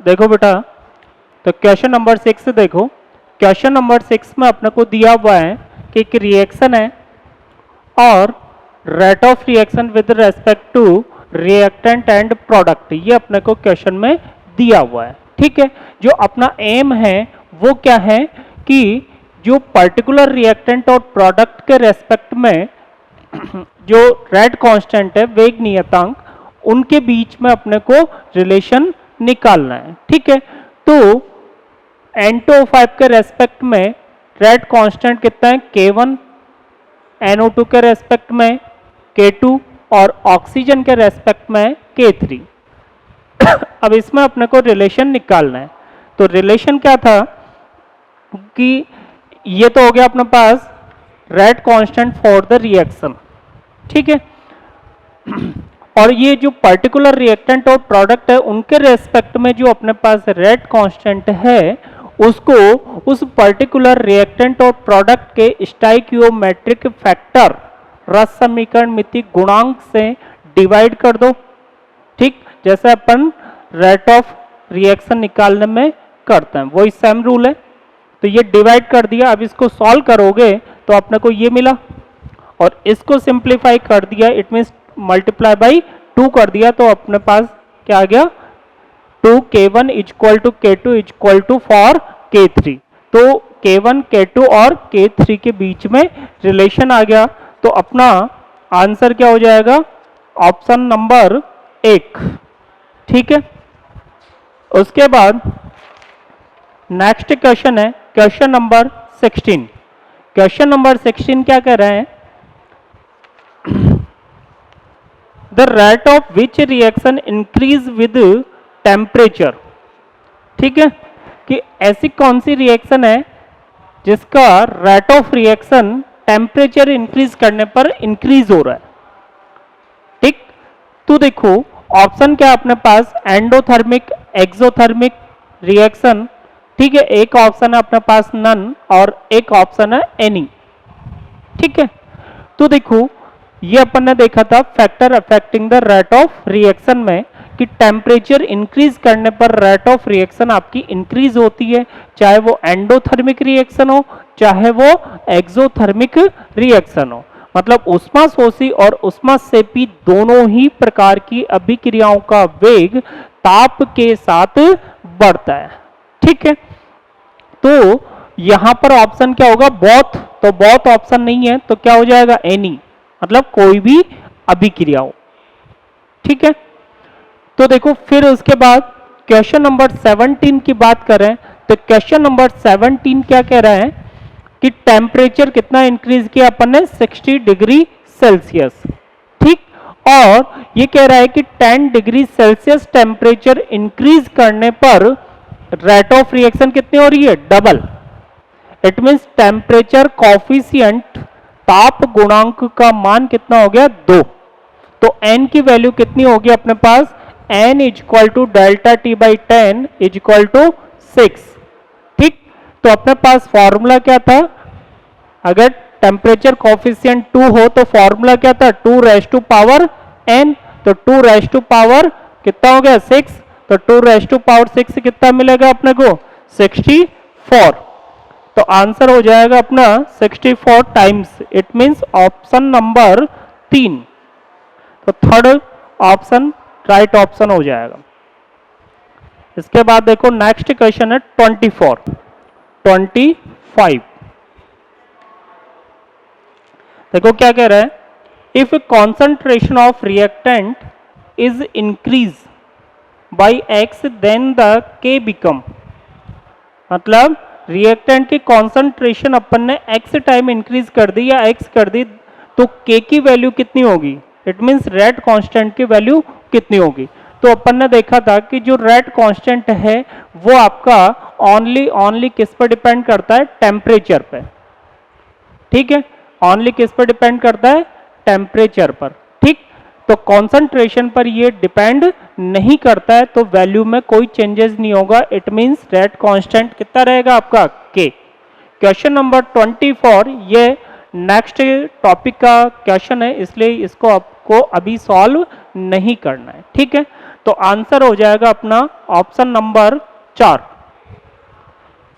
देखो बेटा, तो क्वेश्चन नंबर 6 देखो। क्वेश्चन नंबर 6 में अपने को दिया हुआ है कि एक रिएक्शन है और rate of reaction with respect to reactant and product, ये अपने को क्वेश्चन में दिया हुआ है। ठीक है, जो अपना एम है वो क्या है कि जो पर्टिकुलर रिएक्टेंट और प्रोडक्ट के रेस्पेक्ट में जो रेट कांस्टेंट है, वेग नियतांक, उनके बीच में अपने को रिलेशन निकालना है। ठीक है, तो N2O5 के रेस्पेक्ट में रेट कांस्टेंट कितना है, K1, NO2 के रेस्पेक्ट में K2 और ऑक्सीजन के रेस्पेक्ट में K3। अब इसमें अपने को रिलेशन निकालना है। तो रिलेशन क्या था कि ये तो हो गया अपने पास rate constant for the reaction. ठीक है, और ये जो पर्टिकुलर रिएक्टेंट और प्रोडक्ट है उनके रेस्पेक्ट में जो अपने पास रेट कांस्टेंट है उसको उस पर्टिकुलर रिएक्टेंट और प्रोडक्ट के स्टाइकियोमेट्रिक फैक्टर रस समीकरण मिति गुणांक से डिवाइड कर दो। ठीक, जैसे अपन रेट ऑफ रिएक्शन निकालने में करते हैं वही सेम रूल है। तो ये डिवाइड कर दिया, अब इसको सॉल्व करोगे तो अपने को ये मिला, और इसको सिंप्लीफाई कर दिया, इट मीन्स मल्टीप्लाई बाई 2 कर दिया, तो अपने पास क्या आ गया, 2K1 equal to K2 equal to four K3। तो K1 K2 और K3 के बीच में रिलेशन आ गया। तो अपना आंसर क्या हो जाएगा, ऑप्शन नंबर 1। ठीक है, उसके बाद नेक्स्ट क्वेश्चन है क्वेश्चन नंबर 16। क्वेश्चन नंबर 16 क्या कह रहे हैं, the rate of which reaction increase with temperature. ठीक है, कि ऐसी कौन सी रिएक्शन है जिसका rate of reaction temperature increase करने पर इंक्रीज हो रहा है। ठीक, तो देखो ऑप्शन क्या है अपने पास, एंडोथर्मिक, एक्सोथर्मिक रिएक्शन। ठीक है, एक ऑप्शन है अपने पास नन और एक ऑप्शन है एनी। ठीक है, तो देखो ये अपन ने देखा था factor affecting the rate of reaction में कि टेम्परेचर इंक्रीज करने पर रेट ऑफ रिएक्शन आपकी इंक्रीज होती है, चाहे वो एंडोथर्मिक रिएक्शन हो चाहे वो एक्सोथर्मिक रिएक्शन हो। मतलब ऊष्माशोषी और ऊष्माक्षेपी दोनों ही प्रकार की अभिक्रियाओं का वेग ताप के साथ बढ़ता है। ठीक है, तो यहां पर ऑप्शन क्या होगा, बोथ। तो बोथ ऑप्शन नहीं है तो क्या हो जाएगा, एनी, मतलब कोई भी अभिक्रिया हो। ठीक है, तो देखो फिर उसके बाद क्वेश्चन नंबर 17 की बात करें तो क्वेश्चन नंबर 17 क्या कह रहा है कि टेम्परेचर कितना इंक्रीज किया अपन ने, 60 डिग्री सेल्सियस। ठीक, और ये कह रहा है कि 10 डिग्री सेल्सियस टेम्परेचर इंक्रीज करने पर रेट ऑफ रिएक्शन कितनी हो रही है, double. It means temperature coefficient, ताप गुणांक का मान कितना हो गया, 2। तो n की वैल्यू कितनी होगी अपने पास, n equal to delta T by 10 equal to 6। ठीक, तो अपने पास फॉर्मूला क्या था, अगर टेम्परेचर कॉफिशियंट 2 हो तो फॉर्मूला क्या था, 2 रेज टू पावर n। तो 2 रेज टू पावर कितना हो गया, 6। तो 2 रेज टू पावर 6 कितना मिलेगा अपने को, 64। तो आंसर हो जाएगा अपना 64 times, it means option number 3। तो थर्ड ऑप्शन राइट ऑप्शन हो जाएगा। इसके बाद देखो नेक्स्ट क्वेश्चन है 25। देखो क्या कह रहा है, if concentration of reactant is increase by x then the k become, मतलब रिएक्टेंट की कॉन्सेंट्रेशन अपन ने x टाइम इंक्रीज कर दी या x कर दी तो k की वैल्यू कितनी होगी, इट मीन्स रेट कांस्टेंट की वैल्यू कितनी होगी। तो अपन ने देखा था कि जो रेट कांस्टेंट है वो आपका ओनली किस पर डिपेंड करता है, टेम्परेचर पे। ठीक है, ओनली किस पर डिपेंड करता है, टेम्परेचर पर। ठीक, तो कॉन्सेंट्रेशन पर ये डिपेंड नहीं करता है तो वैल्यू में कोई चेंजेस नहीं होगा, इट मीन्स रेट कांस्टेंट कितना रहेगा आपका, k। क्वेश्चन नंबर 24 ये नेक्स्ट टॉपिक का क्वेश्चन है, इसलिए इसको आपको अभी सॉल्व नहीं करना है। ठीक है, तो आंसर हो जाएगा अपना ऑप्शन नंबर 4।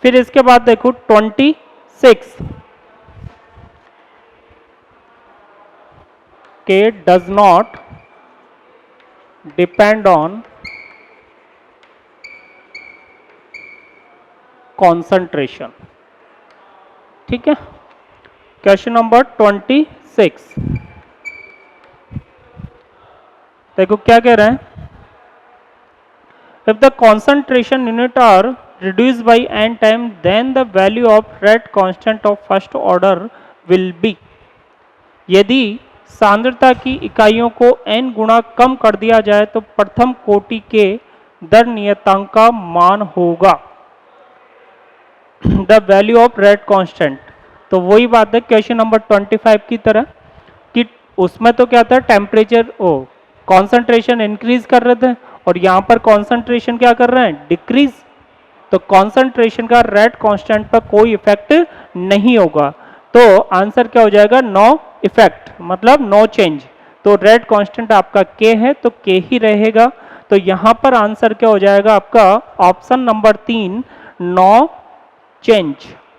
फिर इसके बाद देखो 26 के does not depend on concentration. ठीक है, क्वेश्चन नंबर 26 देखो क्या कह रहे हैं, if the concentration unit are reduced by n time then the value of rate constant of first order will be। यदि सांद्रता की इकाइयों को n गुना कम कर दिया जाए तो प्रथम कोटि के दर नियतांक का मान होगा the value of rate constant. तो वही बात है क्वेश्चन नंबर 25 की तरह कि उसमें तो क्या था, टेम्परेचर कॉन्सेंट्रेशन इंक्रीज कर रहे थे और यहां पर कॉन्सेंट्रेशन क्या कर रहे हैं, डिक्रीज। तो कॉन्सेंट्रेशन का रेट कांस्टेंट पर कोई इफेक्ट नहीं होगा, तो आंसर क्या हो जाएगा, नो इफेक्ट, मतलब नो चेंज। तो रेट कांस्टेंट आपका के है तो के ही रहेगा। तो यहां पर आंसर क्या हो जाएगा आपका ऑप्शन नंबर 3, नो चेंज,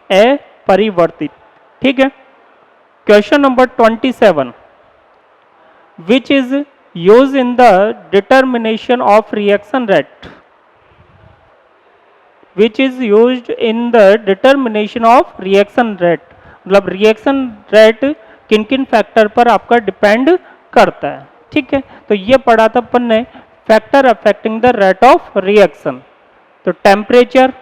अपरिवर्तित। ठीक है, question number 27 which is use in the determination of reaction rate, which is used in the determination of reaction rate। मतलब रिएक्शन रेट किन किन फैक्टर पर आपका डिपेंड करता है। ठीक है, तो ये पढ़ा था अपन ने, factor affecting the rate of reaction. तो टेम्परेचर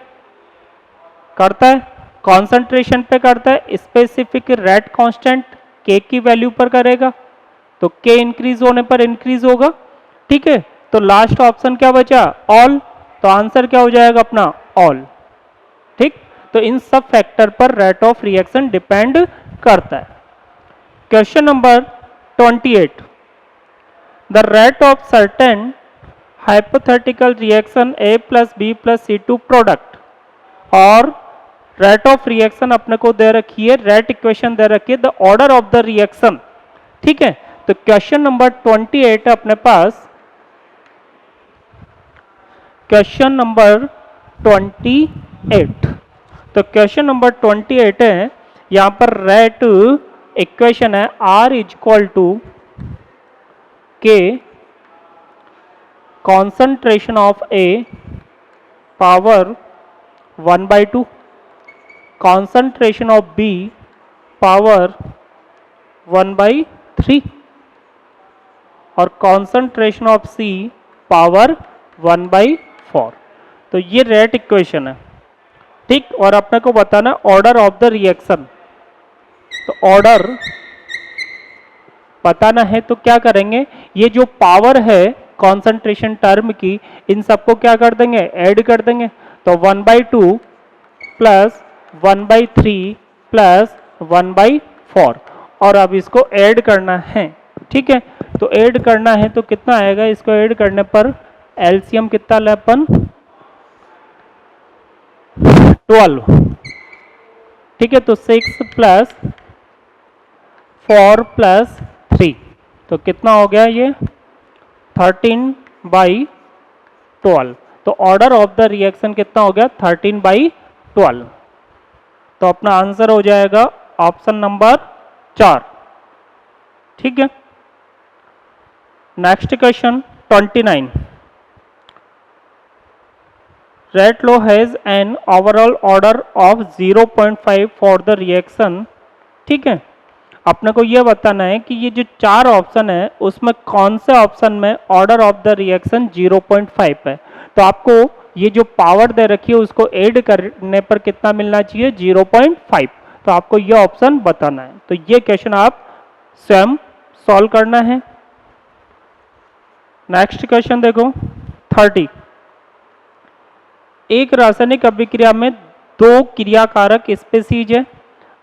करता है, कॉन्सेंट्रेशन पे करता है, स्पेसिफिक रेट कांस्टेंट के की वैल्यू पर करेगा, तो के इंक्रीज होने पर इंक्रीज होगा। ठीक है, तो लास्ट ऑप्शन क्या बचा, ऑल। तो आंसर क्या हो जाएगा अपना ऑल। ठीक, तो इन सब फैक्टर पर रेट ऑफ रिएक्शन डिपेंड करता है। Question number 28 the rate of certain hypothetical reaction A plus B plus C2 product, और रेट ऑफ रिएक्शन अपने को दे रखी है, रेट इक्वेशन दे रखी है, the order of the reaction. ठीक है, तो क्वेश्चन नंबर 28 अपने पास, क्वेश्चन नंबर 28। तो क्वेश्चन नंबर 28 है, यहां पर रेट इक्वेशन है R is equal to K concentration of A power 1/2, concentration of B power 1/3 और कॉन्सेंट्रेशन ऑफ सी पावर 1/4। तो ये रेट इक्वेशन है। ठीक, और अपने को बताना ऑर्डर ऑफ द रिएक्शन। तो ऑर्डर बताना है तो क्या करेंगे, ये जो पावर है कॉन्सेंट्रेशन टर्म की, इन सबको क्या कर देंगे, ऐड कर देंगे। तो 1/2 प्लस 1/3 प्लस 1/4, और अब इसको ऐड करना है। ठीक है, तो ऐड करना है तो कितना आएगा, इसको ऐड करने पर एलसीएम कितना ले अपन, 12। ठीक है, तो 6 प्लस 4 प्लस 3, तो कितना हो गया ये 13/12। तो ऑर्डर ऑफ द रिएक्शन कितना हो गया, 13/12। तो अपना आंसर हो जाएगा ऑप्शन नंबर 4। ठीक है, next question 29 rate low has an overall order of 0.5 for the reaction. ठीक है, अपने को यह बताना है कि ये जो 4 ऑप्शन है उसमें कौन से ऑप्शन में ऑर्डर ऑफ द रिएक्शन 0.5 है। तो आपको ये जो पावर दे रखी है उसको ऐड करने पर कितना मिलना चाहिए, 0.5। तो आपको ये ऑप्शन बताना है। तो ये क्वेश्चन आप स्वयं सॉल्व करना है। नेक्स्ट क्वेश्चन देखो 30 एक रासायनिक अभिक्रिया में 2 क्रियाकारक स्पीशीज है,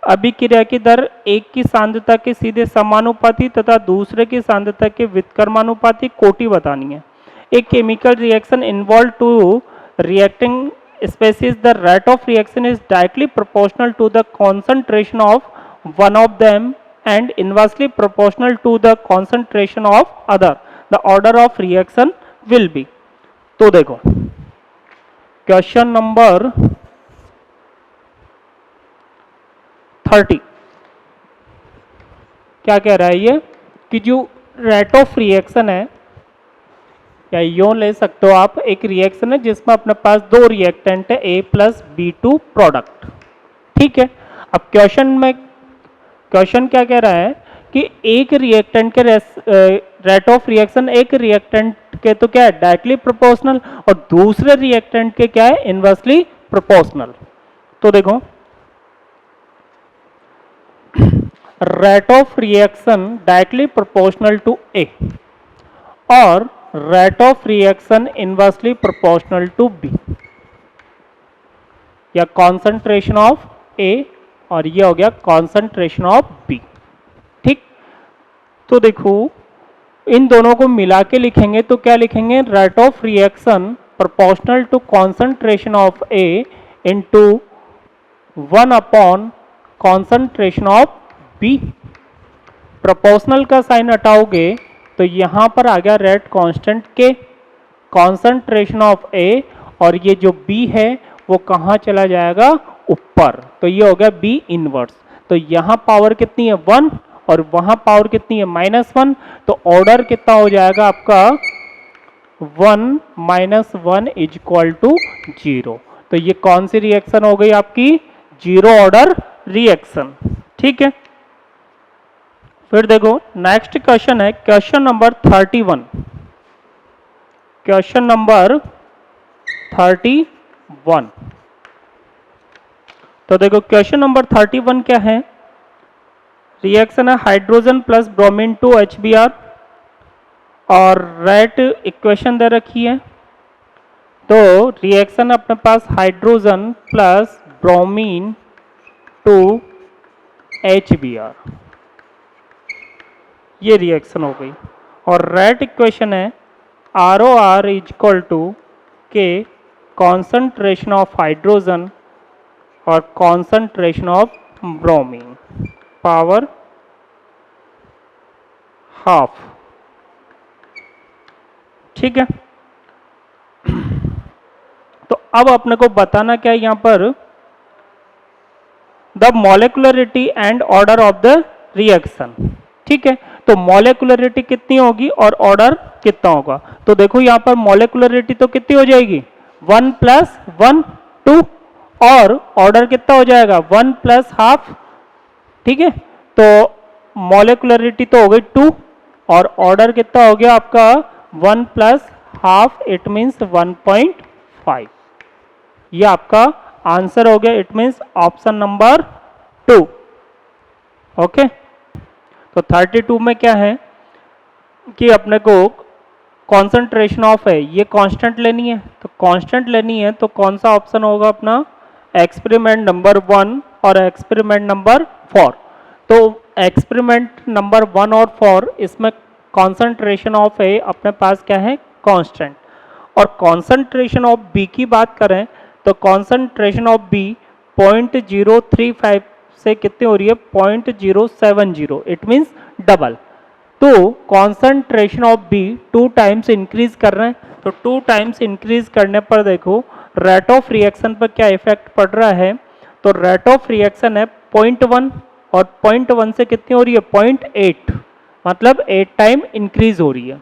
अभिक्रिया की दर एक की सांद्रता के सीधे समानुपाती तथा दूसरे की सांद्रता के व्युत्क्रमानुपाती कोटि बतानी है। एक chemical reaction involve two reacting species the rate of reaction is directly proportional to the concentration of one of them and inversely proportional to the concentration of other, the order of reaction will be. तो देखो question number 30 क्या कह रहा है ये कि जो rate of reaction है, या यूं ले सकते हो आप, एक रिएक्शन है जिसमें अपने पास दो रिएक्टेंट है A प्लस B2 प्रोडक्ट। ठीक है, अब क्वेश्चन क्या कह रहा है कि एक रिएक्टेंट के रेट ऑफ रिएक्शन एक रिएक्टेंट के तो क्या है डायरेक्टली प्रोपोर्शनल, और दूसरे रिएक्टेंट के क्या है इनवर्सली प्रोपोर्शनल। तो देखो rate of reaction directly proportional to A और rate of reaction inversely proportional to B, या कॉन्सेंट्रेशन ऑफ A और ये हो गया कॉन्सेंट्रेशन ऑफ B। ठीक, तो देखो इन दोनों को मिला के लिखेंगे तो क्या लिखेंगे, rate of reaction proportional to concentration of A into 1 upon concentration of B। Proportional का साइन हटाओगे तो यहां पर आ गया rate constant K concentration of A, और ये जो B है वो कहां चला जाएगा ऊपर, तो ये हो गया B इनवर्स। तो यहां पावर कितनी है 1 और वहां पावर कितनी है -1, तो ऑर्डर कितना हो जाएगा आपका 1 - 1 इज इक्वल टू 0। तो ये कौन सी रिएक्शन हो गई आपकी, जीरो ऑर्डर रिएक्शन। ठीक है, फिर देखो नेक्स्ट क्वेश्चन है क्वेश्चन नंबर 31। क्वेश्चन नंबर 31, तो देखो क्वेश्चन नंबर 31 क्या है, रिएक्शन है hydrogen plus bromine to HBr और रेट इक्वेशन दे रखी है। तो रिएक्शन अपने पास hydrogen plus bromine to HBr, ये रिएक्शन हो गई, और रेट इक्वेशन है ROR is equal to K concentration of hydrogen और concentration of bromine power half. ठीक है, तो अब अपने को बताना क्या है यहां पर, the molecularity and order of the reaction. ठीक है, तो मॉलिक्युलरिटी कितनी होगी और ऑर्डर कितना होगा, तो देखो यहां पर मॉलिक्युलरिटी तो कितनी हो जाएगी 1 + 1 2, और ऑर्डर कितना हो जाएगा 1 + हाफ। ठीक है, तो मॉलिक्युलरिटी तो हो गई 2 और ऑर्डर कितना हो गया आपका 1 + हाफ, इट मीन्स 1.5। ये आपका आंसर हो गया, it means option number 2। Okay, तो 32 में क्या है कि अपने को कॉन्सेंट्रेशन ऑफ है ये कांस्टेंट लेनी है, तो कांस्टेंट लेनी है तो कौन सा ऑप्शन होगा अपना, एक्सपेरिमेंट नंबर 1 और एक्सपेरिमेंट नंबर 4। तो एक्सपेरिमेंट नंबर 1 और 4 इसमें कॉन्सेंट्रेशन ऑफ ए अपने पास क्या है कांस्टेंट, और कॉन्सेंट्रेशन ऑफ बी की बात करें तो कॉन्सेंट्रेशन ऑफ बी 0.035 से कितनी हो रही है 0.070, इट मीन्स डबल। तो concentration of B 2 times increase कर रहे हैं, तो 2 टाइम्स इंक्रीज करने पर देखो रेट ऑफ रिएक्शन पर क्या इफेक्ट पड़ रहा है, तो रेट ऑफ रिएक्शन है 0.1 और 0.1 से कितनी हो रही है 0.8, मतलब 8 टाइम इंक्रीज हो रही है।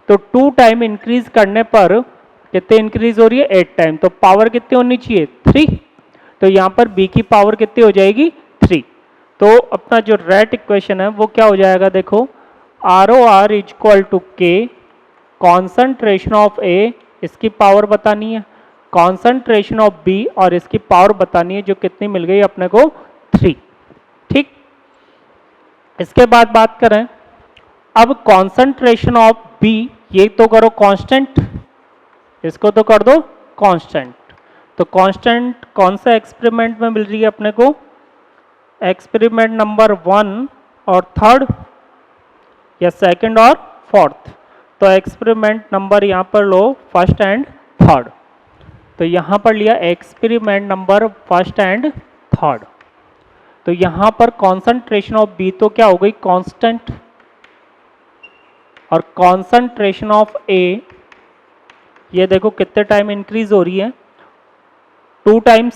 तो 2 टाइम इंक्रीज करने पर कितने इंक्रीज हो रही है 8 टाइम, तो पावर कितनी होनी चाहिए 3, तो यहाँ पर बी की पावर कितनी हो जाएगी 3। तो अपना जो रेट इक्वेशन है वो क्या हो जाएगा, देखो ROR is equal to K concentration of A, इसकी पावर बतानी है, कॉन्सेंट्रेशन ऑफ बी और इसकी पावर बतानी है, जो कितनी मिल गई अपने को 3। ठीक, इसके बाद बात करें अब कॉन्सेंट्रेशन ऑफ बी, ये तो करो कांस्टेंट, इसको तो कर दो कांस्टेंट। तो कांस्टेंट कौन सा एक्सपेरिमेंट में मिल रही है अपने को, एक्सपेरिमेंट नंबर 1 और 3 या सेकंड और 4th, तो एक्सपेरिमेंट नंबर यहाँ पर लो 1st एंड 3rd, तो यहाँ पर लिया experiment number 1st and 3rd। तो यहाँ पर कॉन्सेंट्रेशन ऑफ बी तो क्या हो गई कांस्टेंट, और कॉन्सेंट्रेशन ऑफ ए ये देखो कितने टाइम इंक्रीज हो रही है, 2 टाइम्स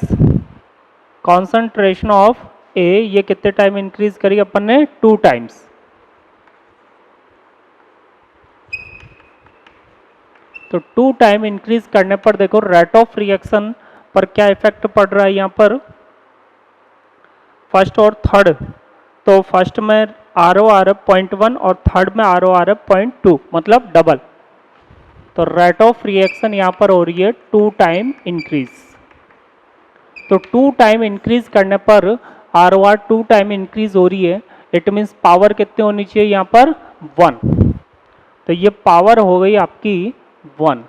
कॉन्सेंट्रेशन ऑफ ए, ये कितने टाइम इंक्रीज करी अपन ने, 2 टाइम्स। तो 2 टाइम इंक्रीज करने पर देखो रेट ऑफ रिएक्शन पर क्या इफेक्ट पड़ रहा है यहाँ पर, फर्स्ट और थर्ड। तो फर्स्ट में आर ओ आर एफ 0.1 और थर्ड में आर ओ आर एफ 0.2, मतलब डबल। तो रेट ऑफ रिएक्शन यहाँ पर हो रही है 2 टाइम इंक्रीज। तो 2 टाइम इंक्रीज करने पर R O R 2 time increase हो रही है, इट मीन्स पावर कितनी होनी चाहिए यहाँ पर, 1। तो ये पावर हो गई आपकी 1।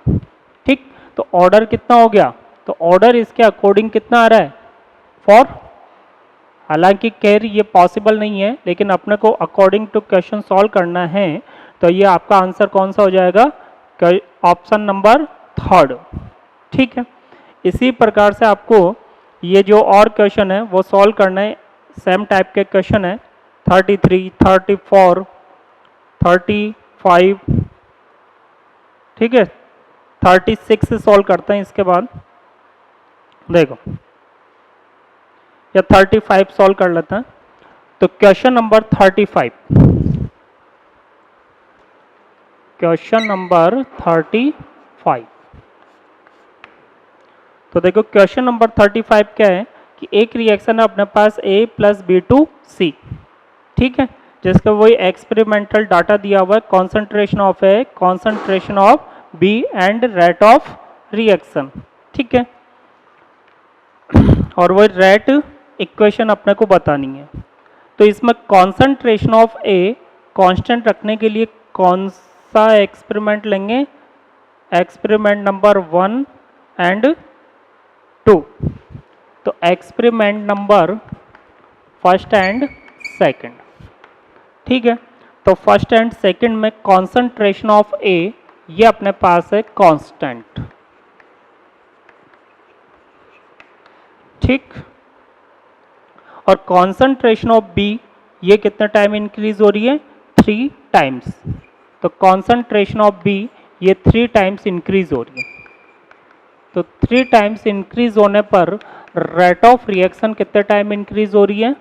ठीक, तो ऑर्डर कितना हो गया, तो ऑर्डर इसके अकॉर्डिंग कितना आ रहा है, फॉर, हालांकि कह रही ये पॉसिबल नहीं है, लेकिन अपने को अकॉर्डिंग टू क्वेश्चन सॉल्व करना है। तो ये आपका आंसर कौन सा हो जाएगा, ऑप्शन नंबर थर्ड। ठीक है, इसी प्रकार से आपको ये जो और क्वेश्चन है वो सॉल्व करना है, सेम टाइप के क्वेश्चन है, 33, 34, 35, ठीक है, 36 से सॉल्व करते हैं इसके बाद। देखो, या 35 सॉल्व कर लेते हैं। तो क्वेश्चन नंबर 35, क्वेश्चन नंबर 35। तो देखो क्वेश्चन नंबर 35 क्या है कि एक रिएक्शन है अपने पास A प्लस B2C, ठीक है, जिसका वही एक्सपेरिमेंटल डाटा दिया हुआ है, concentration of A, concentration of B and rate of reaction. ठीक है, और वही रेट इक्वेशन अपने को बतानी है। तो इसमें कॉन्सेंट्रेशन ऑफ A कांस्टेंट रखने के लिए कौन सा एक्सपेरिमेंट लेंगे, एक्सपेरिमेंट नंबर 1 एंड 2। तो experiment number first and second, ठीक है। तो फर्स्ट एंड सेकंड में कॉन्सेंट्रेशन ऑफ ए ये अपने पास है कांस्टेंट, ठीक, और कॉन्सेंट्रेशन ऑफ बी ये कितना टाइम इंक्रीज हो रही है, 3 टाइम्स। तो कॉन्सेंट्रेशन ऑफ बी ये 3 टाइम्स इंक्रीज हो रही है। तो 3 टाइम्स इंक्रीज होने पर रेट ऑफ रिएक्शन कितने टाइम इंक्रीज हो रही है,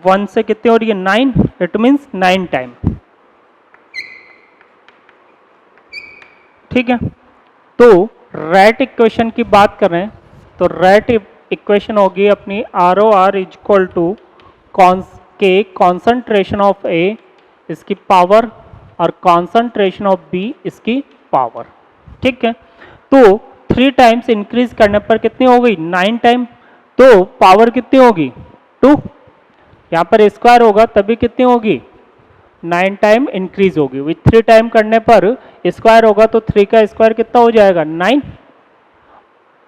1 से कितने हो रही है, 9, इट मीन्स 9 टाइम। ठीक है, तो रेट इक्वेशन की बात करें तो रेट इक्वेशन होगी अपनी R O R is equal to K concentration of A इसकी पावर और कॉन्सेंट्रेशन ऑफ बी इसकी पावर। ठीक है, तो 3 टाइम्स इंक्रीज करने पर कितनी हो गई, 9 टाइम। तो पावर कितनी होगी, 2, यहाँ पर स्क्वायर होगा तभी कितनी होगी, 9 टाइम इंक्रीज होगी। विथ 3 टाइम करने पर स्क्वायर होगा तो 3 का स्क्वायर कितना हो जाएगा, 9।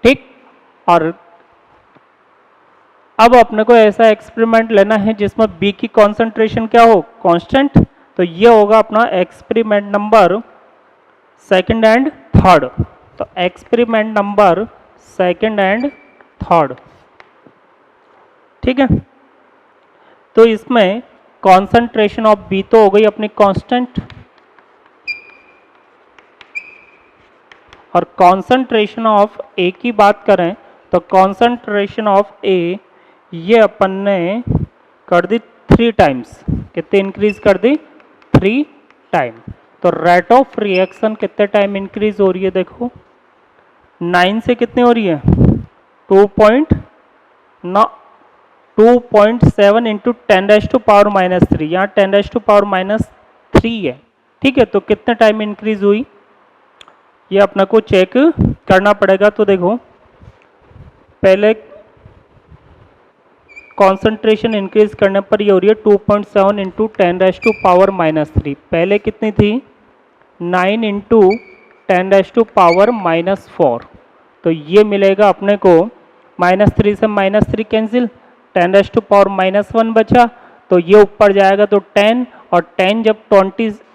ठीक, और अब अपने को ऐसा एक्सपेरिमेंट लेना है जिसमें बी की कॉन्सेंट्रेशन क्या हो, कांस्टेंट। तो ये होगा अपना experiment number second and third. तो experiment number second and third, ठीक है। तो इसमें कॉन्सेंट्रेशन ऑफ बी तो हो गई अपनी कांस्टेंट, और कॉन्सेंट्रेशन ऑफ ए की बात करें तो कॉन्सेंट्रेशन ऑफ ए ये अपन ने कर दी 3 टाइम्स, कितने इंक्रीज कर दी, 3 टाइम। तो रेट ऑफ रिएक्शन कितने टाइम इंक्रीज हो रही है, देखो 9 से कितने हो रही है, 2.7 इंटू 10⁻⁻3, यहाँ 10⁻⁻3 है। ठीक है, तो कितने टाइम इंक्रीज हुई ये अपना को चेक करना पड़ेगा। तो देखो पहले कॉन्सेंट्रेशन इंक्रीज करने पर ये हो रही है 2.7 इंटू 10⁻⁻3। पहले कितनी थी, 9 इंटू 10⁻⁻4। तो ये मिलेगा अपने को, -3 से -3 कैंसिल, 10⁻⁻1 बचा। तो ये ऊपर जाएगा तो 10, और 10 जब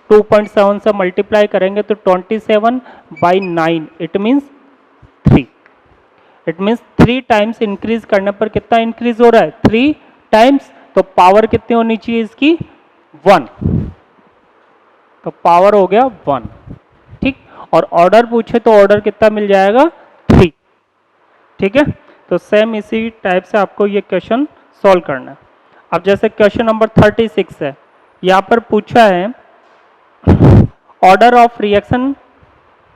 2.7 से मल्टीप्लाई करेंगे तो 27/9, it means 3। It means 3 times increase करने पर कितना इंक्रीज हो रहा है, 3 टाइम्स। तो पावर कितनी होनी चाहिए इसकी, 1। तो पावर हो गया 1। ठीक, और ऑर्डर पूछे तो ऑर्डर कितना मिल जाएगा 3। ठीक है, तो सेम इसी टाइप से आपको ये क्वेश्चन सॉल्व करना है। अब जैसे क्वेश्चन नंबर 36 है, यहाँ पर पूछा है order of reaction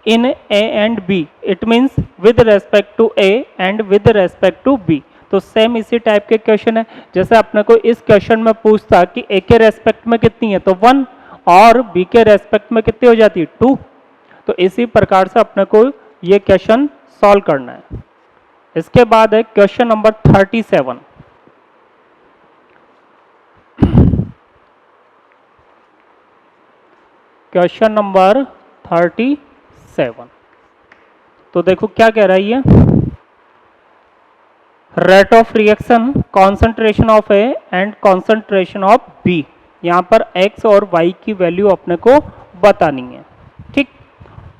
in A and B, it means with respect to A and with respect to B। तो सेम इसी टाइप के क्वेश्चन है। जैसे अपने को इस क्वेश्चन में पूछता कि A के रेस्पेक्ट में कितनी है तो 1 और B के रेस्पेक्ट में कितनी हो जाती है 2। तो इसी प्रकार से अपने को ये क्वेश्चन सॉल्व करना है। इसके बाद है क्वेश्चन नंबर 37। क्वेश्चन नंबर 37, तो देखो क्या कह रहा है ये, rate of reaction concentration of A and concentration of B. यहाँ पर एक्स और वाई की वैल्यू अपने को बतानी है। ठीक,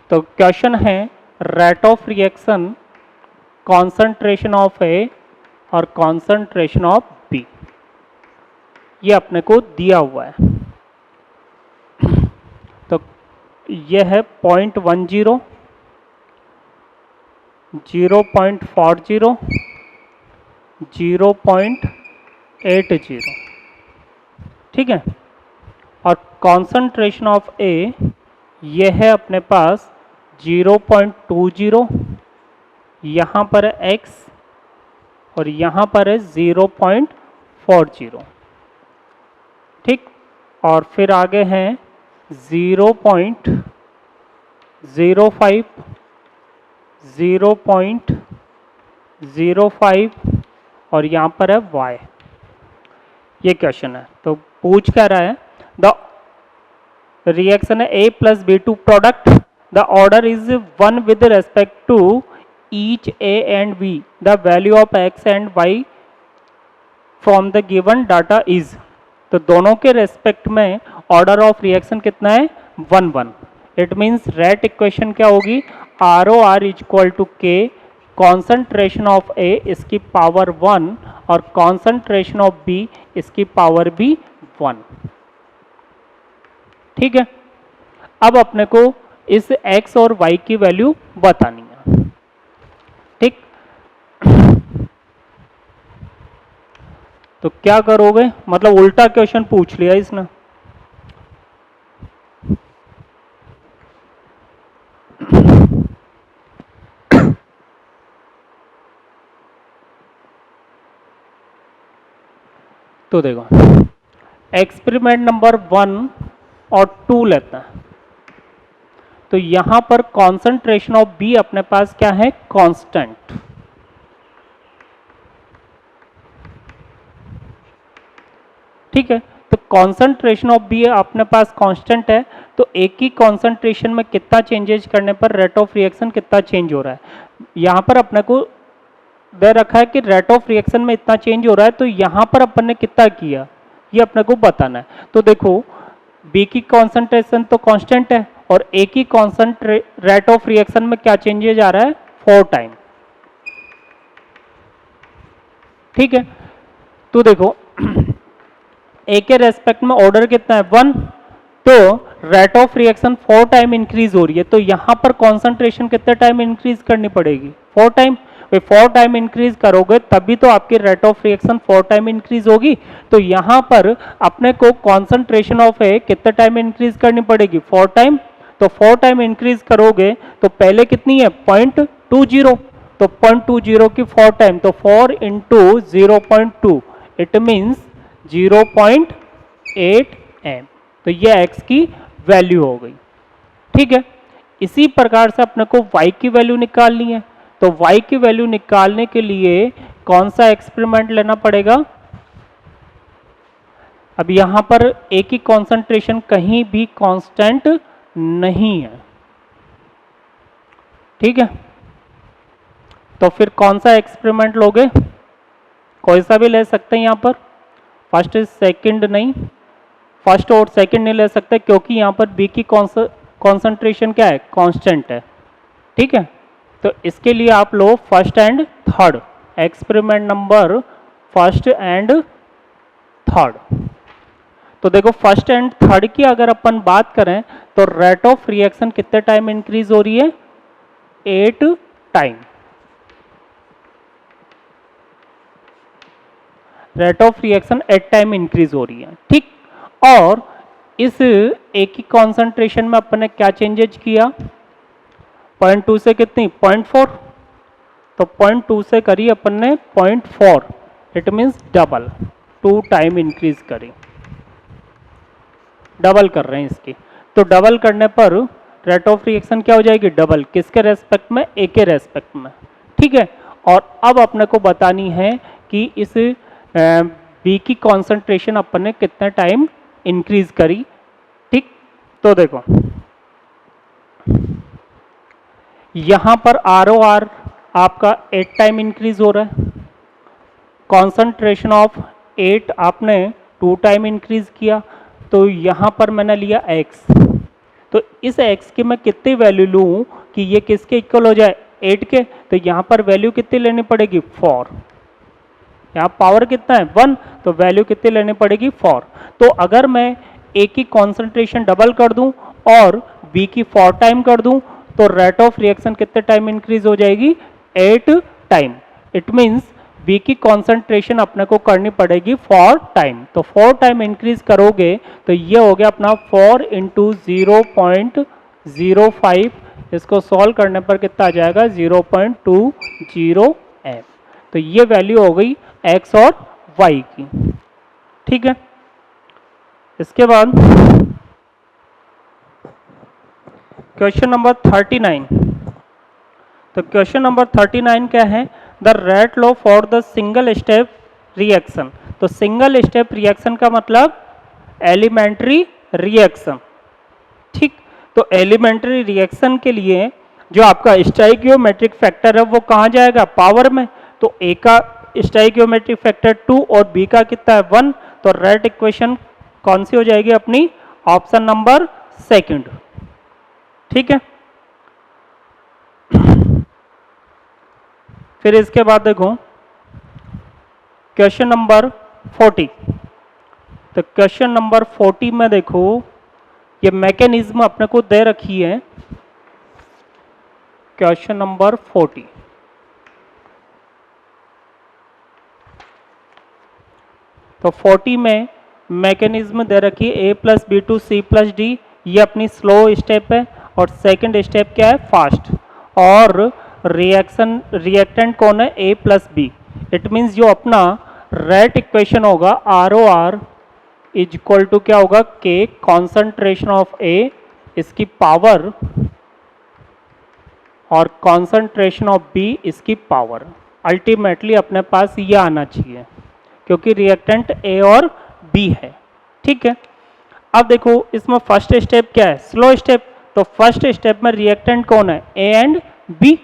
तो क्वेश्चन है rate of reaction concentration of A और कॉन्सेंट्रेशन ऑफ बी, ये अपने को दिया हुआ है। तो ये है 0.10, 0.40, 0.80। ठीक है, और कॉन्सेंट्रेशन ऑफ ए ये है अपने पास 0.20, यहाँ पर है x और यहाँ पर है 0.40। ठीक, और फिर आगे हैं 0.05, 0.05 और यहाँ पर है y। ये क्वेश्चन है, तो पूछ क्या रहा है, द रिएक्शन है A plus B2 product, the order is 1 with respect to each A and B, the value of x and y from the given data is. तो दोनों के रेस्पेक्ट में ऑर्डर ऑफ रिएक्शन कितना है 1 1। It means rate equation क्या होगी, ROR equal to K concentration of A इसकी power 1 और कॉन्सेंट्रेशन ऑफ B इसकी पावर भी 1। ठीक है, अब अपने को इस x और y की वैल्यू बतानी है। ठीक, तो क्या करोगे, मतलब उल्टा क्वेश्चन पूछ लिया इसने। तो देखो एक्सपेरिमेंट नंबर 1 और 2 लेते हैं। तो यहां पर कॉन्सेंट्रेशन ऑफ बी अपने पास क्या है, कांस्टेंट। ठीक है, तो कॉन्सेंट्रेशन ऑफ बी अपने पास कांस्टेंट है, तो एक ही कॉन्सेंट्रेशन में कितना चेंजेस करने पर रेट ऑफ रिएक्शन कितना चेंज हो रहा है। यहां पर अपने को दे रखा है कि रेट ऑफ रिएक्शन में इतना चेंज हो रहा है, तो यहां पर अपन ने कितना किया ये अपने को बताना है। तो देखो बी की कॉन्सेंट्रेशन तो कांस्टेंट है और ए की रेट ऑफ रिएक्शन में क्या चेंजेज आ रहा है 4 टाइम। ठीक है, तो देखो ए के रेस्पेक्ट में ऑर्डर कितना है 1, तो rate of reaction 4 time increase हो रही है, तो यहां पर कॉन्सेंट्रेशन कितने टाइम इंक्रीज करनी पड़ेगी 4 टाइम। 4 टाइम इंक्रीज करोगे तभी तो आपकी rate of reaction 4 time increase होगी। तो यहां पर अपने को कॉन्सेंट्रेशन ऑफ ए कितने टाइम इंक्रीज करनी पड़ेगी 4 टाइम। तो 4 टाइम इंक्रीज करोगे तो पहले कितनी है 0.20, तो 0.20 की 4 टाइम, तो 4 इंटू 0.2 इट मीन्स 0.8 m। तो ये x की वैल्यू हो गई। ठीक है, इसी प्रकार से अपने को y की वैल्यू निकालनी है। तो y की वैल्यू निकालने के लिए कौन सा एक्सपेरिमेंट लेना पड़ेगा, अब यहां पर a की कॉन्सेंट्रेशन कहीं भी कांस्टेंट नहीं है। ठीक है, तो फिर कौन सा एक्सपेरिमेंट लोगे, कोई सा भी ले सकते हैं। यहां पर फर्स्ट सेकंड नहीं, फर्स्ट और सेकंड नहीं ले सकते क्योंकि यहां पर बी की कॉन्सेंट्रेशन क्या है कांस्टेंट है। ठीक है, तो इसके लिए आप लो first and third, experiment number first and third. तो देखो फर्स्ट एंड थर्ड की अगर अपन बात करें तो रेट ऑफ रिएक्शन कितने टाइम इंक्रीज हो रही है? 8 time. Rate of reaction 8 time increase हो रही है, ठीक। और इस एक ही कॉन्सेंट्रेशन में अपन ने क्या चेंजेज किया? 0.2 से कितनी? 0.4। तो 0.2 से करी अपन ने 0.4, it means double, 2 time increase करी, डबल कर रहे हैं इसकी। तो डबल करने पर रेट ऑफ रिएक्शन क्या हो जाएगी? डबल। किसके रेस्पेक्ट में? ए के रेस्पेक्ट में, ठीक है। और अब अपने को बतानी है कि इस बी की कॉन्सेंट्रेशन अपन ने कितना टाइम इंक्रीज करी, ठीक। तो देखो यहां पर ROR आपका 8 टाइम इंक्रीज हो रहा है, कॉन्सेंट्रेशन ऑफ 8 आपने 2 टाइम इंक्रीज किया, तो यहां पर मैंने लिया x। तो इस x की मैं कितनी वैल्यू लूं कि ये किसके इक्वल हो जाए? 8 के। तो यहां पर वैल्यू कितनी लेनी पड़ेगी? 4। यहाँ पावर कितना है? 1। तो वैल्यू कितनी लेनी पड़ेगी? 4। तो अगर मैं ए की कॉन्सेंट्रेशन डबल कर दूं और बी की 4 टाइम कर दूं तो रेट ऑफ रिएक्शन कितने टाइम इंक्रीज हो जाएगी? 8 टाइम। इट मीन्स बी की कॉन्सेंट्रेशन अपने को करनी पड़ेगी 4 टाइम। तो 4 टाइम इंक्रीज करोगे तो ये हो गया अपना 4 इंटू 0.05। इसको सॉल्व करने पर कितना आ जाएगा? 0.20 एफ। तो ये वैल्यू हो गई x और y की, ठीक है। इसके बाद क्वेश्चन नंबर 39। तो क्वेश्चन नंबर 39 क्या है? The rate law for the single step reaction. तो सिंगल स्टेप रिएक्शन का मतलब एलिमेंट्री रिएक्शन, ठीक। तो एलिमेंट्री रिएक्शन के लिए जो आपका स्टोइकियोमेट्रिक फैक्टर है वो कहाँ जाएगा? पावर में। तो ए का स्टोइकियोमेट्रिक फैक्टर 2 और बी का कितना है? 1। तो रेट इक्वेशन कौन सी हो जाएगी अपनी? ऑप्शन नंबर सेकंड, ठीक है। फिर इसके बाद देखो क्वेश्चन नंबर 40। तो क्वेश्चन नंबर 40 में देखो ये मैकेनिज्म अपने को दे रखी है। क्वेश्चन नंबर 40, तो 40 में मैकेनिज्म दे रखी है a plus B two C plus D. ये अपनी स्लो स्टेप है और सेकंड स्टेप क्या है? फास्ट। और रिएक्टेंट कौन है? a plus B. It means जो अपना रेट इक्वेशन होगा ROR इज इक्वल टू क्या होगा? k कॉन्सेंट्रेशन ऑफ a, इसकी पावर, और कॉन्सेंट्रेशन ऑफ b इसकी पावर। अल्टीमेटली अपने पास ये आना चाहिए क्योंकि रिएक्टेंट A और B है, ठीक है। अब देखो इसमें फर्स्ट स्टेप क्या है? Slow step. तो फर्स्ट स्टेप में रिएक्टेंट कौन है? A and B।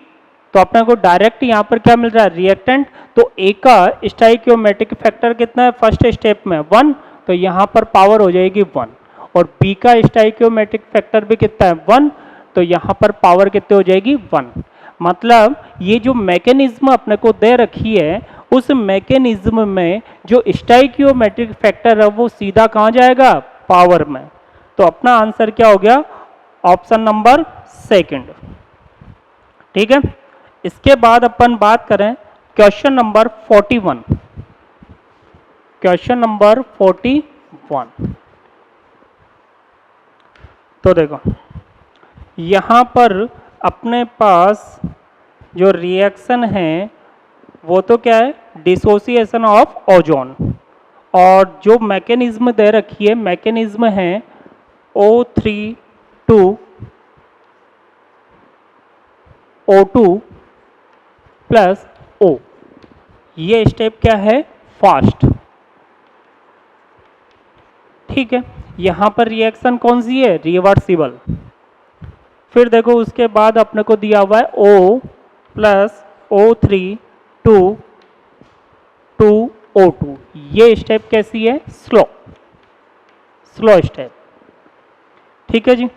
तो अपने को डायरेक्ट यहाँ पर क्या मिल रहा है? रिएक्टेंट। तो A का स्टोइकियोमेट्रिक फैक्टर कितना है फर्स्ट स्टेप में? 1। तो यहाँ पर पावर हो जाएगी 1। और B का स्टोइकियोमेट्रिक फैक्टर भी कितना है? 1। तो यहाँ पर पावर कितनी हो जाएगी? 1। मतलब ये जो मैकेनिज्म अपने को दे रखी है उस मैकेनिज्म में जो स्टोइकियोमेट्रिक फैक्टर है वो सीधा कहाँ जाएगा? पावर में। तो अपना आंसर क्या हो गया? ऑप्शन नंबर सेकंड, ठीक है। इसके बाद अपन बात करें क्वेश्चन नंबर 41। क्वेश्चन नंबर 41, तो देखो यहां पर अपने पास जो रिएक्शन है वो तो क्या है? Dissociation of ozone. और जो मैकेनिज्म दे रखी है, मैकेनिज्म है O3 O2 प्लस O। ये स्टेप क्या है? फास्ट, ठीक है। यहां पर रिएक्शन कौन सी है? रिवर्सिबल। फिर देखो उसके बाद अपने को दिया हुआ है O plus O3 to O2। ये स्टेप कैसी है? स्लो स्टेप, ठीक है जी।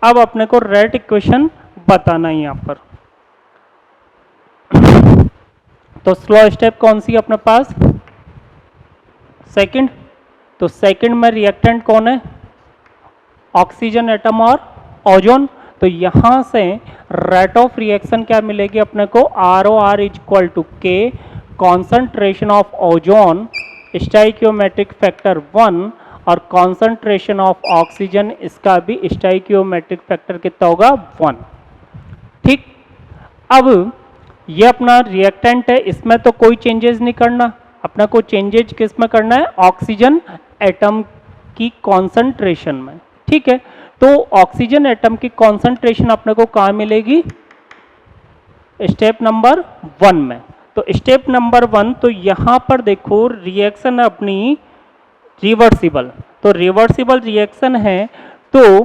अब अपने को रेट इक्वेशन बताना है यहां पर। तो स्लो स्टेप कौन सी अपने पास? सेकंड। तो सेकंड में रिएक्टेंट कौन है? ऑक्सीजन एटम और ओजोन। तो यहां से रेट ऑफ रिएक्शन क्या मिलेगी अपने को? ROR equal to K concentration of ozone stoichiometric factor 1 और कॉन्सेंट्रेशन ऑफ ऑक्सीजन, इसका भी स्टाइकियोमेट्रिक फैक्टर कितना होगा? 1। ठीक, अब ये अपना रिएक्टेंट है, इसमें तो कोई चेंजेस नहीं करना, अपना को चेंजेस किस में करना है? ऑक्सीजन एटम की कॉन्सेंट्रेशन में। ठीक है, तो ऑक्सीजन एटम की कॉन्सेंट्रेशन अपने को कहाँ मिलेगी? स्टेप नंबर 1 में। तो स्टेप नंबर 1, तो यहां पर देखो रिएक्शन अपनी रिवर्सिबल, तो रिवर्सिबल रिएक्शन है, तो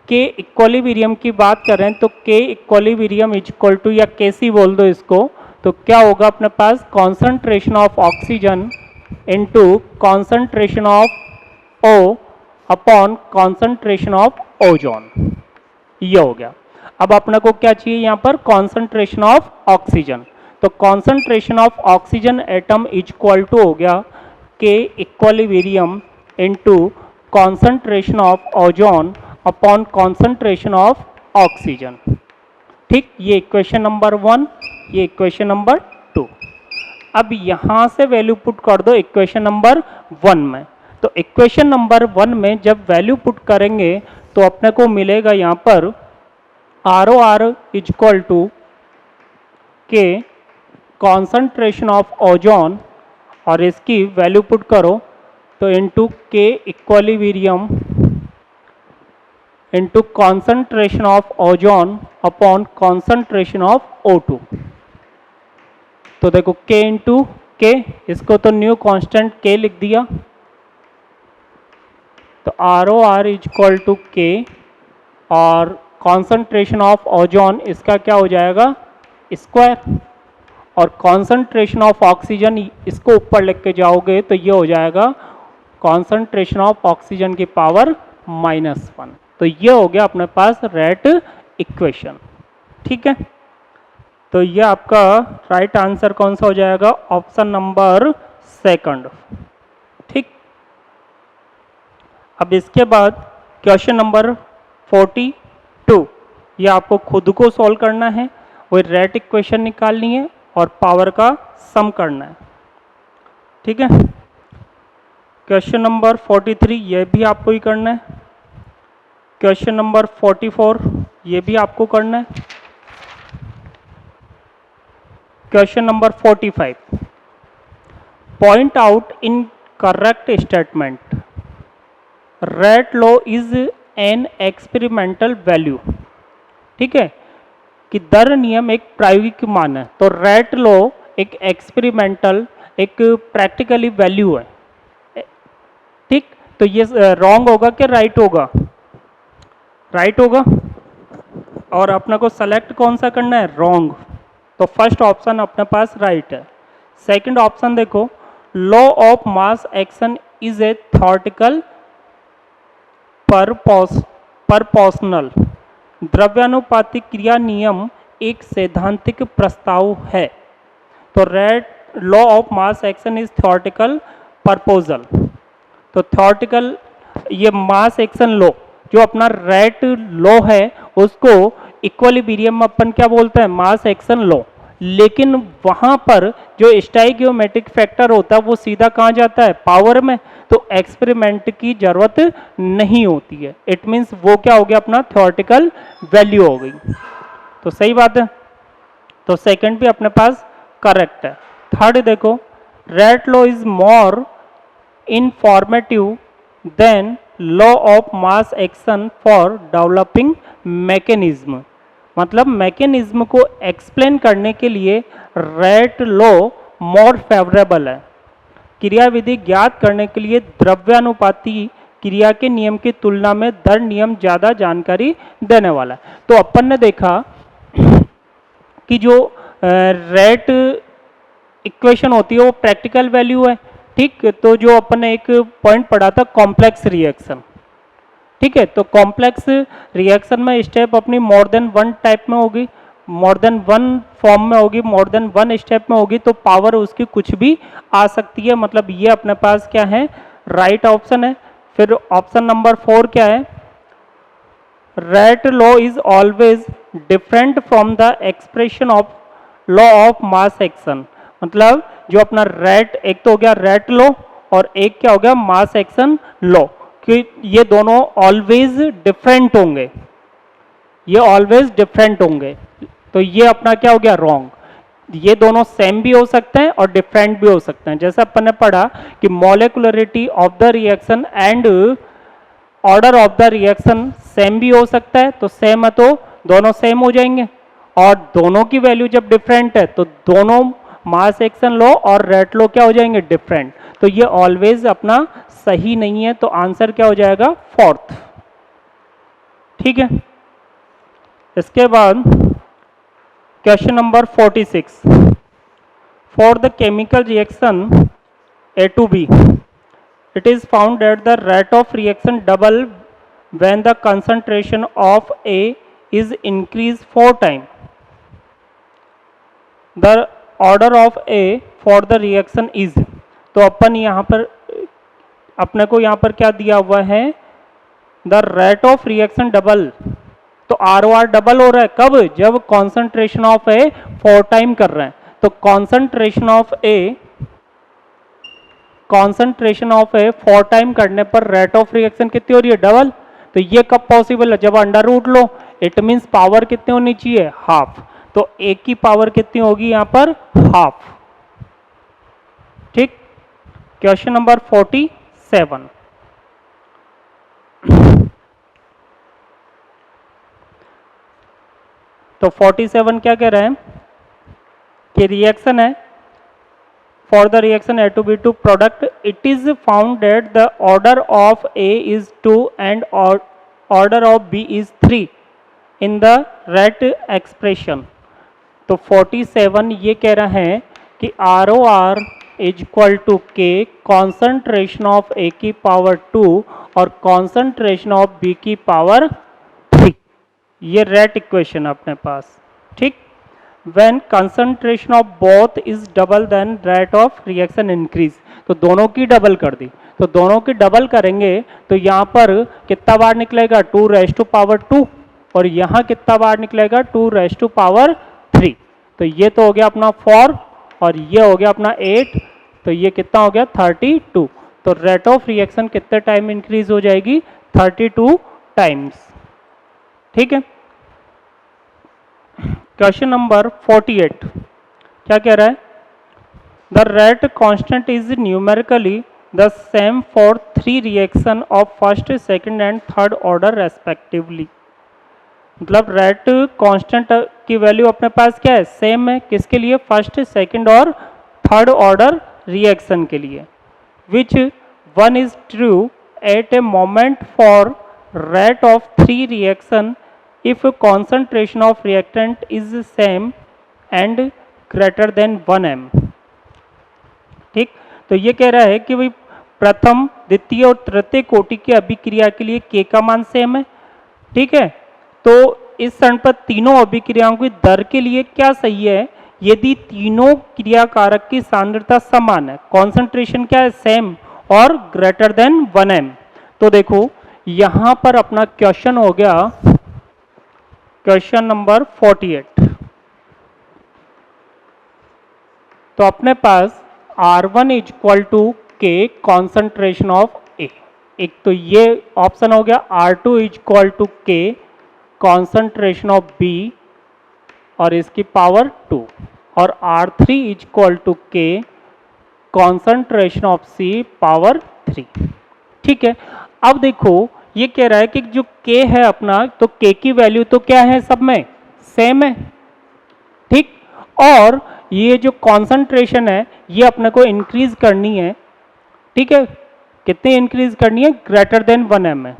के इक्विलिब्रियम की बात करें तो के इक्विलिब्रियम इक्वल टू, या केसी बोल दो इसको, तो क्या होगा अपने पास? Concentration of oxygen into concentration of O upon concentration of ozone, ये हो गया। अब अपने को क्या चाहिए यहाँ पर? Concentration of oxygen. तो concentration of oxygen atom equal to हो गया K equilibrium into concentration of ozone upon concentration of oxygen. ठीक, ये इक्वेशन नंबर 1, ये इक्वेशन नंबर 2। अब यहां से वैल्यू पुट कर दो इक्वेशन नंबर 1 में। तो इक्वेशन नंबर 1 में जब वैल्यू पुट करेंगे तो अपने को मिलेगा यहाँ पर ROR equal to K concentration of ozone, और इसकी वैल्यू पुट करो तो इनटू के equilibrium into concentration of ozone upon concentration of O2। तो देखो K इंटू के, इसको तो न्यू कांस्टेंट K लिख दिया, तो ROR इक्वल टू के, और कॉन्सेंट्रेशन ऑफ ओजोन इसका क्या हो जाएगा? स्क्वायर, और कॉन्सेंट्रेशन ऑफ ऑक्सीजन इसको ऊपर लिख के जाओगे तो ये हो जाएगा कॉन्सेंट्रेशन ऑफ ऑक्सीजन की पावर -1। तो ये हो गया अपने पास रेट इक्वेशन। ठीक है, तो ये आपका राइट आंसर कौन सा हो जाएगा? Option number 2। ठीक, अब इसके बाद क्वेश्चन नंबर 42, ये आपको खुद को सॉल्व करना है, वही रेट इक्वेशन निकालनी है और पावर का सम करना है। ठीक है, क्वेश्चन नंबर 43 ये भी आपको ही करना है। क्वेश्चन नंबर 44 ये भी आपको करना है। Question number 45, point out in correct statement rate law is an experimental value. ठीक है, कि दर नियम एक प्रायोगिक मान है, तो रेट लॉ एक एक्सपेरिमेंटल, एक प्रैक्टिकली वैल्यू है। ठीक, तो ये रॉन्ग होगा कि राइट होगा? राइट होगा, और अपने को सेलेक्ट कौन सा करना है? रॉन्ग। तो फर्स्ट ऑप्शन अपने पास राइट है। सेकंड ऑप्शन देखो, law of mass action is a theoretical proportional, द्रव्यानुपाती क्रिया नियम एक सैद्धांतिक प्रस्ताव है। तो rate law of mass action is theoretical proposal. तो थ्योरेटिकल, ये मास एक्शन लॉ जो अपना रेट लॉ है उसको इक्विलिब्रियम में अपन क्या बोलते हैं? Mass action law. लेकिन वहां पर जो स्टाइकियोमेट्रिक फैक्टर होता है वो सीधा कहाँ जाता है? पावर में। तो एक्सपेरिमेंट की जरूरत नहीं होती है। इट मीन्स वो क्या हो गया? अपना थ्योरेटिकल वैल्यू हो गई। तो सही बात है, तो सेकंड भी अपने पास करेक्ट है। थर्ड देखो, rate law is more informative than law of mass action for developing mechanism. मतलब मैकेनिज्म को एक्सप्लेन करने के लिए रेट लॉ मोर फेवरेबल है। क्रियाविधि ज्ञात करने के लिए द्रव्यानुपाती क्रिया के नियम की तुलना में दर नियम ज़्यादा जानकारी देने वाला है। तो अपन ने देखा कि जो रेट इक्वेशन होती है वो प्रैक्टिकल वैल्यू है। ठीक, तो जो अपन ने एक पॉइंट पढ़ा था कॉम्प्लेक्स रिएक्शन। ठीक है, तो कॉम्प्लेक्स रिएक्शन में स्टेप अपनी मोर देन वन टाइप में होगी, मोर देन वन फॉर्म में होगी, मोर देन वन स्टेप में होगी, तो पावर उसकी कुछ भी आ सकती है। मतलब ये अपने पास क्या है? राइट ऑप्शन है। फिर ऑप्शन नंबर 4 क्या है, rate law is always different from the expression of law of mass action. मतलब जो अपना रेट, एक तो हो गया रेट लॉ और एक क्या हो गया मास एक्शन लॉ, कि ये दोनों ऑलवेज डिफरेंट होंगे, ये ऑलवेज डिफरेंट होंगे। तो ये अपना क्या हो गया रॉन्ग। ये दोनों सेम भी हो सकते हैं और डिफरेंट भी हो सकते हैं। जैसे अपन ने पढ़ा कि molecularity of the reaction and order of the reaction same भी हो सकता है, तो सेम है तो दोनों सेम हो जाएंगे, और दोनों की वैल्यू जब डिफरेंट है तो दोनों मास एक्शन लॉ और रेट लॉ क्या हो जाएंगे डिफरेंट। तो ये ऑलवेज अपना सही नहीं है, तो आंसर क्या हो जाएगा फोर्थ। ठीक है, इसके बाद question number 46, for the chemical reaction A to B, it is found that the rate of reaction double when the concentration of A is increased 4 times. The order of A for the reaction is, तो अपन यहाँ पर अपने को यहाँ पर क्या दिया हुआ है, the rate of reaction double, तो आर ओ आर डबल हो रहा है कब, जब कॉन्सेंट्रेशन ऑफ ए 4 टाइम कर रहे हैं। तो कॉन्सेंट्रेशन ऑफ ए 4 टाइम करने पर रेट ऑफ रिएक्शन कितनी हो रही है डबल। तो ये कब पॉसिबल है, जब अंडर रूट लो, इट मींस पावर कितनी होनी चाहिए हाफ, तो ए की पावर कितनी होगी यहां पर हाफ। ठीक, क्वेश्चन नंबर 47, तो 47 क्या कह रहे हैं कि रिएक्शन है, for the reaction A to B2 product, it is found that the order of A is 2 and order of B is 3 in the rate expression। तो 47 ये कह रहा है कि ROR is equal to K concentration of ए की power 2 और concentration of B की power 3। ये रेट इक्वेशन अपने पास। ठीक, when concentration of both is double then rate of reaction increase, तो दोनों की डबल कर दी, तो दोनों की डबल करेंगे तो यहाँ पर कितना बार निकलेगा 2 रेज़ टू पावर 2 और यहाँ कितना बार निकलेगा 2 रेज़ टू पावर 3। तो ये तो हो गया अपना 4 और ये हो गया अपना 8, तो ये कितना हो गया 32। तो रेट ऑफ रिएक्शन कितने टाइम इंक्रीज हो जाएगी 32 टाइम्स। ठीक है, क्वेश्चन नंबर 48 क्या कह रहा है, the rate constant is numerically the same for 3 reaction of first second and third order respectively. मतलब रेट कांस्टेंट की वैल्यू अपने पास क्या है सेम है, किसके लिए फर्स्ट सेकंड और थर्ड ऑर्डर रिएक्शन के लिए। Which one is true eight a moment for rate of 3 reaction if concentration of reactant is same and greater than 1 m। ठीक, तो ये कह रहा है कि भाई प्रथम द्वितीय और तृतीय कोटि की अभिक्रिया के लिए k का मान सेम है। ठीक है, तो इस क्षण पर तीनों अभिक्रियाओं की दर के लिए क्या सही है, यदि तीनों क्रियाकारक की सांद्रता समान है, कॉन्सेंट्रेशन क्या है सेम और ग्रेटर देन 1 m। तो देखो यहां पर अपना क्वेश्चन हो गया क्वेश्चन नंबर 48। तो अपने पास R1 is equal to K concentration of ए, एक तो ये ऑप्शन हो गया। R2 is equal to K concentration of B और इसकी पावर 2 और R3 is equal to K concentration of C power 3। ठीक है, अब देखो ये कह रहा है कि जो k है अपना, तो k की वैल्यू तो क्या है सब में सेम है। ठीक, और ये जो कॉन्सेंट्रेशन है ये अपने को इंक्रीज करनी है। ठीक है, कितनी इंक्रीज करनी है ग्रेटर देन 1 m है।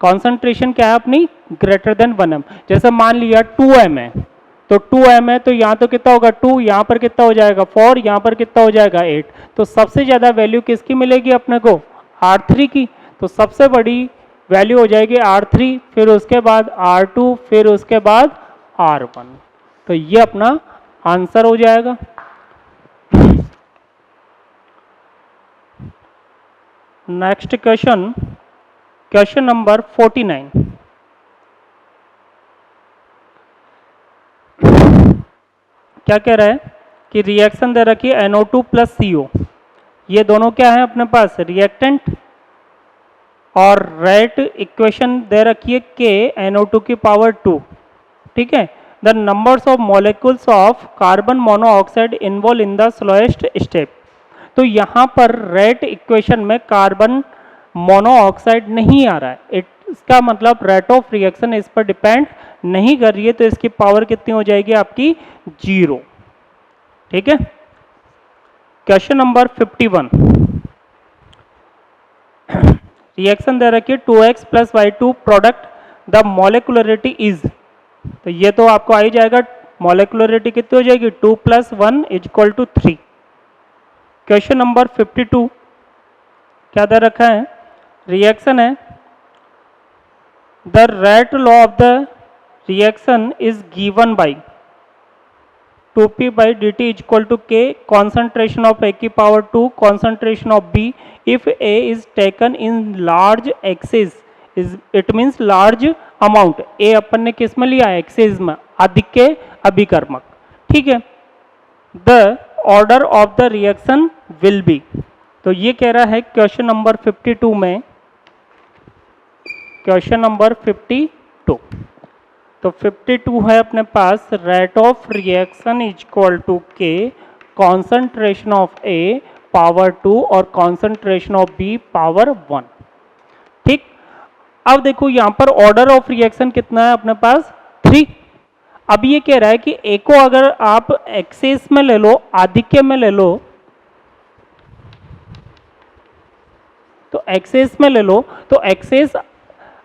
कॉन्सेंट्रेशन क्या है अपनी ग्रेटर देन 1 m। जैसे मान लिया 2 m है, तो 2 m है तो यहाँ तो कितना होगा 2, यहाँ पर कितना हो जाएगा 4, यहाँ पर कितना हो जाएगा 8। तो सबसे ज्यादा वैल्यू किसकी मिलेगी अपने को R3 की। तो सबसे बड़ी वैल्यू हो जाएगी R3, फिर उसके बाद R2, फिर उसके बाद R1। तो ये अपना आंसर हो जाएगा। Next question, question number 49। क्या कह रहा है कि रिएक्शन दे रखी है NO2 प्लस CO, ये दोनों क्या है अपने पास रिएक्टेंट, और रेट इक्वेशन दे रखी है K NO2 की पावर 2, ठीक है। The numbers of molecules of carbon monoxide involve in the slowest step. तो यहाँ पर रेट इक्वेशन में कार्बन मोनोऑक्साइड नहीं आ रहा है, इसका मतलब रेट ऑफ रिएक्शन इस पर डिपेंड नहीं कर रही है, तो इसकी पावर कितनी हो जाएगी आपकी 0, ठीक है। क्वेश्चन नंबर 51, रिएक्शन दे रखी है 2x plus y2 product, the molecularity is, तो ये तो आपको आ ही जाएगा, मॉलिकुलरिटी कितनी हो जाएगी 2 plus 1 is equal to 3। Question number 52, क्या दे रखा है, रिएक्शन है the rate law of the reaction is given by 2p by dt is equal to k concentration of A की power 2 concentration of B if A is taken in large excess is it means large amount। A अपन ने किस में लिया excess में, अधिक के अभिकर्मक, ठीक है। The order of the reaction will be, तो ये कह रहा है क्वेश्चन नंबर 52 में, क्वेश्चन नंबर 52, तो 52 है अपने पास, rate of reaction is equal to K concentration of A power 2 और कॉन्सेंट्रेशन ऑफ बी पावर 1, ठीक। अब देखो यहां पर ऑर्डर ऑफ रिएक्शन कितना है अपने पास 3। अब ये कह रहा है कि ए को अगर आप एक्सेस में ले लो, आधिक्य में ले लो, तो एक्सेस में ले लो, तो एक्सेस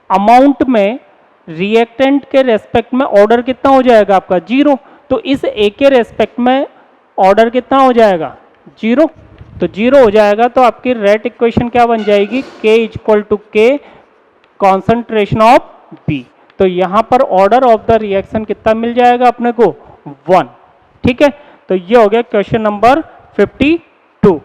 अमाउंट में रिएक्टेंट के रेस्पेक्ट में ऑर्डर कितना हो जाएगा आपका 0, तो इस ए के रेस्पेक्ट में ऑर्डर कितना हो जाएगा 0, तो 0 हो जाएगा, तो आपकी रेट इक्वेशन क्या बन जाएगी K is equal to K concentration of B। तो यहां पर ऑर्डर ऑफ द रिएक्शन कितना मिल जाएगा अपने को 1, ठीक है। तो ये हो गया क्वेश्चन नंबर 52।